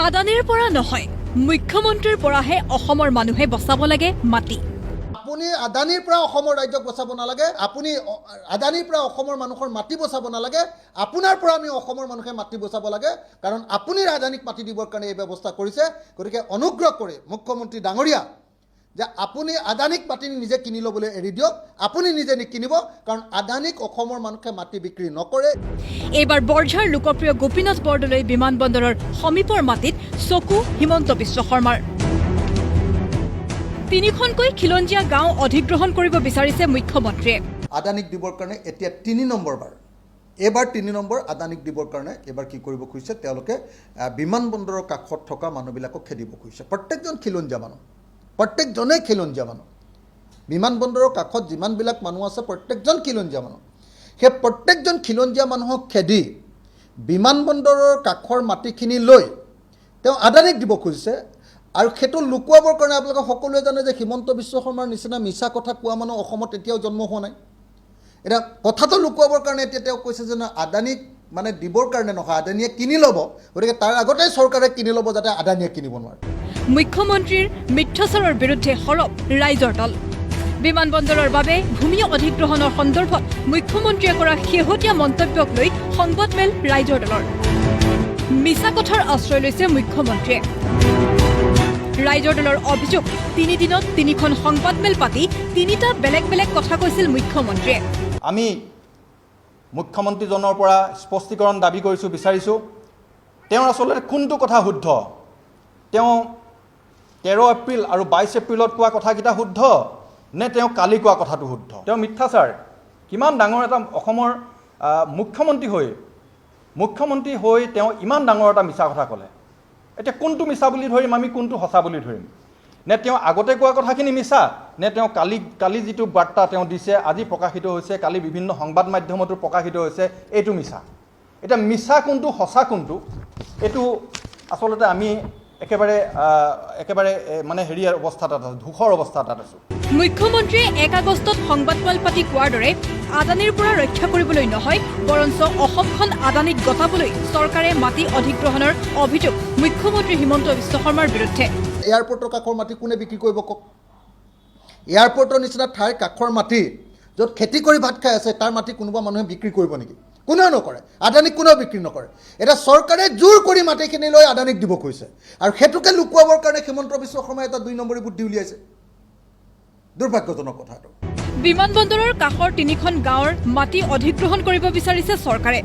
আদানীৰ পৰা নহয়, মুখ্যমন্ত্ৰীৰ পৰাহে অসমৰ মানুহে বচাব লাগে মাটি। আপুনি আদানীৰ পৰা অসমৰ ৰাজ্যক বচাব নালাগে, আপুনি আদানীৰ পৰা অসমৰ মানুহৰ মাটি বচাব নালাগে, আপোনাৰ পৰা আমি অসমৰ মানুহে মাটি বচাব লাগে, কাৰণ আপুনি আদানীক মাটি দিবৰ কাৰণে এই ব্যৱস্থা কৰিছে। গতিকে অনুগ্ৰহ কৰি মুখ্যমন্ত্ৰী ডাঙৰীয়া যে আপুনি আদানীক মাটি নিজে কিনি ল'বলৈ এৰি দিয়ক, আপুনি নিজে নিকিনিব, কাৰণ আদানীক অসমৰ মানুহে মাটি বিক্ৰী নকৰে। এইবাৰ বৰঝাৰ লোকপ্ৰিয় গোপীনাথ বৰদলৈ বিমানবন্দৰৰ সমীপৰ মাটিত চকু হিমন্ত বিশ্ব শৰ্মাৰ। তিনিখনকৈ খিলঞ্জীয়া গাঁও অধিগ্ৰহণ কৰিব বিচাৰিছে মুখ্যমন্ত্ৰীয়ে। আদানীক দিবৰ কাৰণে এতিয়া ৩ নম্বৰ বাৰ, এইবাৰ ৩ নম্বৰ আদানীক দিবৰ কাৰণে এইবাৰ কি কৰিব খুজিছে, তেওঁলোকে বিমানবন্দৰৰ কাষত থকা মানুহবিলাকক খেদিব খুজিছে। প্ৰত্যেকজন খিলঞ্জীয়া মানুহ, প্ৰত্যেকজনেই খিলঞ্জীয়া মানুহ, বিমানবন্দৰৰ কাষত যিমানবিলাক মানুহ আছে প্ৰত্যেকজন খিলঞ্জীয়া মানুহ। সেই প্ৰত্যেকজন খিলঞ্জীয়া মানুহক খেদি বিমানবন্দৰৰ কাষৰ মাটিখিনি লৈ তেওঁ আদানীক দিব খুজিছে। আৰু সেইটো লুকুৱাবৰ কাৰণে আপোনালোকে সকলোৱে জানে যে হিমন্ত বিশ্ব শৰ্মাৰ নিচিনা মিছা কথা কোৱা মানুহ অসমত এতিয়াও জন্ম হোৱা নাই। এতিয়া কথাটো লুকুৱাবৰ কাৰণে এতিয়া তেওঁ কৈছে যে আদানীক মানে দিবৰ কাৰণে নহয়, আদানীয়ে কিনি ল'ব, গতিকে তাৰ আগতেই চৰকাৰে কিনি ল'ব যাতে আদানীয়ে কিনিব নোৱাৰে। মুখ্যমন্ত্ৰীৰ মিথ্যাচাৰৰ বিৰুদ্ধে সৰব ৰাইজৰ দল। বিমানবন্দৰৰ বাবে ভূমি অধিগ্ৰহণৰ সন্দৰ্ভত মুখ্যমন্ত্ৰীয়ে কৰা শেহতীয়া মন্তব্যক লৈ সংবাদমেল ৰাইজৰ দলৰ। মিছা কথাৰ আশ্ৰয় লৈছে মুখ্যমন্ত্ৰীয়ে। ৰাইজৰ দলৰ অভিযোগ, ৩ দিনত ৩খন সংবাদমেল পাতি ৩টা বেলেগ বেলেগ কথা কৈছিল মুখ্যমন্ত্ৰীয়ে। আমি মুখ্যমন্ত্ৰীজনৰ পৰা স্পষ্টীকৰণ দাবী কৰিছোঁ, বিচাৰিছোঁ তেওঁৰ আচলতে কোনটো কথা শুদ্ধ। তেওঁ 13 এপ্ৰিল আৰু 22 এপ্ৰিলত কোৱা কথাকেইটা শুদ্ধ নে তেওঁ কালি কোৱা কথাটো শুদ্ধ? তেওঁ মিথ্যাচাৰ কিমান ডাঙৰ এটা অসমৰ মুখ্যমন্ত্ৰী হৈ তেওঁ ইমান ডাঙৰ এটা মিছা কথা ক'লে। এতিয়া কোনটো মিছা বুলি ধৰিম আমি, কোনটো সঁচা বুলি ধৰিম? নে তেওঁ আগতে কোৱা কথাখিনি মিছা, নে তেওঁ কালি যিটো বাৰ্তা তেওঁ দিছে, আজি প্ৰকাশিত হৈছে, কালি বিভিন্ন সংবাদ মাধ্যমতো প্ৰকাশিত হৈছে, এইটো মিছা? এতিয়া মিছা কোনটো, সঁচা কোনটো, এইটো আচলতে আমি একেবাৰে মানে অৱস্থা এটাত আছোঁ, ধূসৰ অৱস্থা এটাত আছোঁ। মুখ্যমন্ত্ৰীয়ে 1 আগষ্টত সংবাদমেল পাতি কোৱাৰ দৰে আদানীৰ পৰা ৰক্ষা কৰিবলৈ নহয়, বৰঞ্চ অসমখন আদানীক গতাবলৈ চৰকাৰে মাটি অধিগ্ৰহণৰ অভিযোগ মুখ্যমন্ত্ৰী হিমন্ত বিশ্ব শৰ্মাৰ বিৰুদ্ধে। এয়াৰপৰ্টৰ কাষৰ মাটি কোনে বিক্ৰী কৰিব কওক? এয়াৰপৰ্টৰ নিচিনা ঠাইৰ কাষৰ মাটি য'ত খেতি কৰি ভাত খাই আছে তাৰ মাটি কোনোবা মানুহে বিক্ৰী কৰিব নেকি? কোনেও নকৰে, আদানীক কোনেও বিক্ৰী নকৰে। এতিয়া চৰকাৰে জোৰ কৰি মাটিখিনি লৈ আদানীক দিব খুজিছে, আৰু সেইটোকে লুকুৱাবৰ কাৰণে হিমন্ত বিশ্ব শৰ্মাই এটা 2 নম্বৰী বুদ্ধি উলিয়াইছে। দুৰ্ভাগ্যজনক কথাটো। বিমানবন্দৰৰ কাষৰ 3খন গাঁৱৰ মাটি অধিগ্ৰহণ কৰিব বিচাৰিছে চৰকাৰে।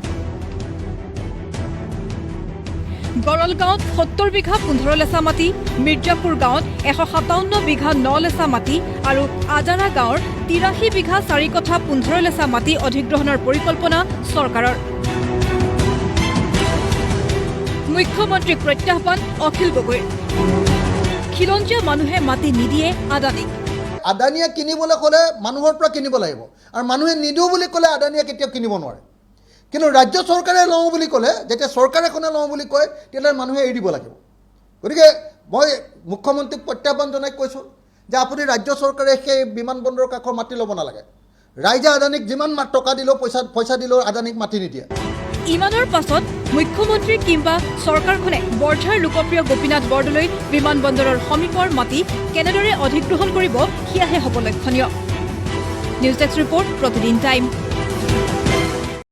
গৰল গাঁৱত 70 বিঘা 15 লেচা মাটি, মিৰ্জাপুৰ গাঁৱত 157 বিঘা 9 লেচা মাটি আৰু আজাৰা গাঁৱৰ 83 বিঘা 4 কঠা 15 লেচা মাটি অধিগ্ৰহণৰ পৰিকল্পনা চৰকাৰৰ। মুখ্যমন্ত্ৰীক প্ৰত্যাহ্বান অখিল গগৈৰ। খিলঞ্জীয়া মানুহে মাটি নিদিয়ে আদানীক। আদানীয়ে কিনিবলৈ ক'লে মানুহৰ পৰা কিনিব লাগিব, আৰু মানুহে নিদিওঁ বুলি ক'লে আদানীয়ে কেতিয়াও কিনিব নোৱাৰে। কিন্তু ৰাজ্য চৰকাৰে লওঁ বুলি ক'লে, যেতিয়া চৰকাৰ এখনে লওঁ বুলি কয় তেতিয়াহ'লে মানুহে এৰি দিব লাগিব। গতিকে মই মুখ্যমন্ত্ৰীক প্ৰত্যাহ্বান জনাই কৈছোঁ যে আপুনি ৰাজ্য চৰকাৰে সেই বিমানবন্দৰৰ কাষৰ মাটি ল'ব নালাগে। ৰাইজে আদানীক যিমান টকা দিলেও পইচা দিলেও আদানীক মাটি নিদিয়ে। ইমানৰ পাছত মুখ্যমন্ত্ৰী কিংবা চৰকাৰখনে বৰঝাৰ লোকপ্ৰিয় গোপীনাথ বৰদলৈ বিমানবন্দৰৰ সমীপৰ মাটি কেনেদৰে অধিগ্ৰহণ কৰিব, সেয়াহে হ'ব লক্ষণীয়। নিউজ ডেস্ক ৰিপৰ্ট, প্ৰতিদিন টাইম।